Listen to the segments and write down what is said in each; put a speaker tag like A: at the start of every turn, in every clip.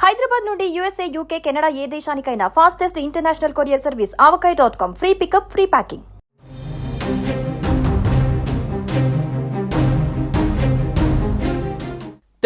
A: హైదరాబాద్ నుండి USA, UK, Canada ఏ దేశానికైనా fastest international courier service avocai.com. Free pickup, free packing.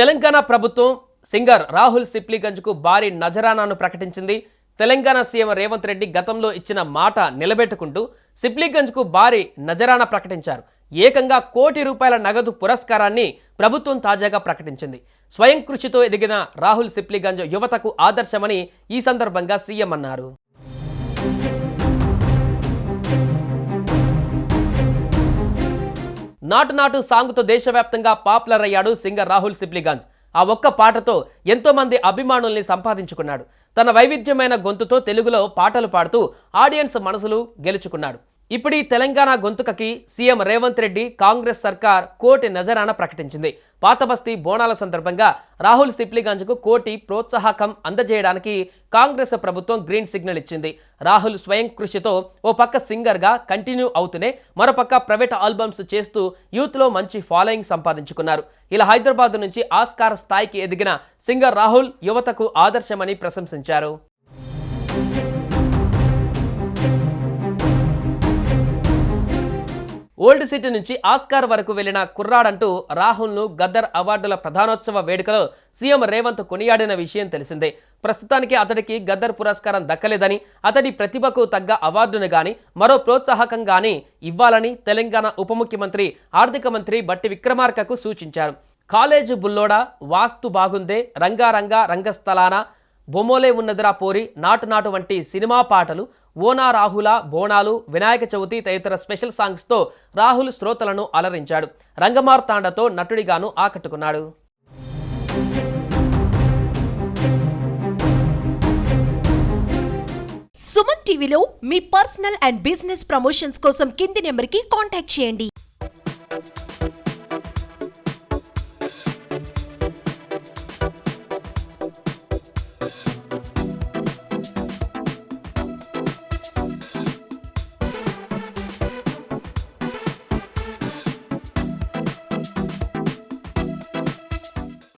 B: Telangana ప్రభుత్వం సింగర్ రాహుల్ సిప్లిగంజ్కు భారీ నజరానాను ప్రకటించింది. తెలంగాణ సీఎం రేవంత్ రెడ్డి గతంలో ఇచ్చిన మాట నిలబెట్టుకుంటూ సిప్లిగంజ్కు భారీ నజరానా ప్రకటించారు. ఏకంగా ₹1 కోటి నగదు పురస్కారాన్ని ప్రభుత్వం తాజాగా ప్రకటించింది. స్వయం కృషితో ఎదిగిన రాహుల్ సిప్లిగంజ్ యువతకు ఆదర్శమని ఈ సందర్భంగా సీఎం అన్నారు. నాటు నాటు సాంగ్తో దేశవ్యాప్తంగా పాపులర్ అయ్యాడు సింగర్ రాహుల్ సిప్లిగంజ్. ఆ ఒక్క పాటతో ఎంతో మంది అభిమానుల్ని సంపాదించుకున్నాడు. తన వైవిధ్యమైన గొంతుతో తెలుగులో పాటలు పాడుతూ ఆడియన్స్ మనసులు గెలుచుకున్నాడు. ఇప్పుడు ఈ తెలంగాణ గొంతుకకి సీఎం రేవంత్ రెడ్డి కాంగ్రెస్ సర్కార్ ₹1 కోటి నజరానా ప్రకటించింది. పాత బస్తీ బోనాల సందర్భంగా రాహుల్ సిప్లిగంజ్కు ₹1 కోటి ప్రోత్సాహకం అందజేయడానికి కాంగ్రెస్ ప్రభుత్వం గ్రీన్ సిగ్నల్ ఇచ్చింది. రాహుల్ స్వయం కృషితో ఓ పక్క సింగర్గా కంటిన్యూ అవుతూనే మరోపక్క ప్రైవేట్ ఆల్బమ్స్ చేస్తూ యూత్లో మంచి ఫాలోయింగ్ సంపాదించుకున్నారు. ఇలా హైదరాబాద్ నుంచి ఆస్కార్ స్థాయికి ఎదిగిన సింగర్ రాహుల్ యువతకు ఆదర్శమని ప్రశంసించారు. ఓల్డ్ సిటీ నుంచి ఆస్కార్ వరకు వెళ్లిన కుర్రాడంటూ రాహుల్ను గద్దర్ అవార్డుల ప్రధానోత్సవ వేడుకలో సీఎం రేవంత్ కొనియాడిన విషయం తెలిసిందే. ప్రస్తుతానికి అతడికి గద్దర్ పురస్కారం దక్కలేదని, అతడి ప్రతిభకు తగ్గ అవార్డును గాని మరో ప్రోత్సాహకం గాని ఇవ్వాలని తెలంగాణ ఉప ముఖ్యమంత్రి ఆర్థిక మంత్రి బట్టి విక్రమార్కకు సూచించారు. కాలేజ్ బుల్లోడా, వాస్తు బాగుందే, రంగారంగా రంగస్థలాన, బొమ్మోలే ఉన్నదిరా పోరి, నాటు నాటు వంటి సినిమా పాటలు, ఓనా రాహుల, బోనాలు, వినాయక చవితి తదితర స్పెషల్ సాంగ్స్తో రాహుల్ శ్రోతలను అలరించాడు. రంగమార్తాండతో నటుడిగాను ఆకట్టుకున్నాడు.
C: సుమన్ టీవీలో మీ పర్సనల్ అండ్ బిజినెస్ ప్రమోషన్స్ కోసం కింది నెంబర్కి కాంటాక్ట్ చేయండి.